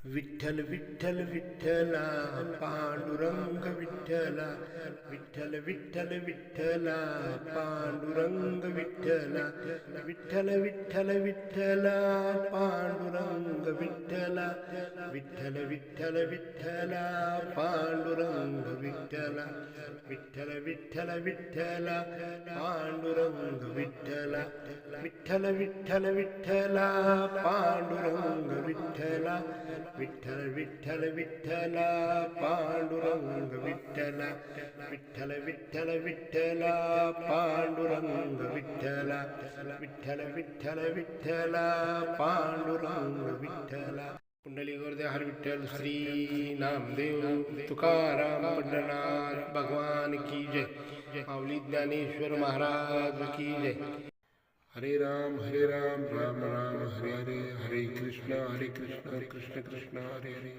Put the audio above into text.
विठ्ठल विठ्ठल विठ्ठला पांडुरंग विठ्ठला विठ्ठल विठ्ठल विठ्ठला पांडुरंग विठ्ठला विठ्ठल विठ्ठल विठ्ठला पांडुरंग विठ्ठला विठ्ठल विठ्ठल विठ्ठला पांडुरंग विठ्ठला विठ्ठल विठ्ठल विठ्ठला पांडुरंग विठ्ठला विठ्ठल विठ्ठल विठ्ठला पांडुरंग विठ्ठला विठ्ठल विठ्ठल विठ्ठला पांडुरंग विठ्ठला विठ्ठल विठ्ठल विठ्ठला पांडुरंग विठ्ठला विठ्ठल विठ्ठल विठ्ठला पांडुरंग विठ्ठला कुंडली गोरदे हर विठ्ठल श्री नामदेव तुकाराम पंढरनाथ भगवान की जय। माऊली ज्ञानेश्वर महाराज की जय। हरे राम राम राम हरे हरे, हरे कृष्ण कृष्ण कृष्ण हरे हरे।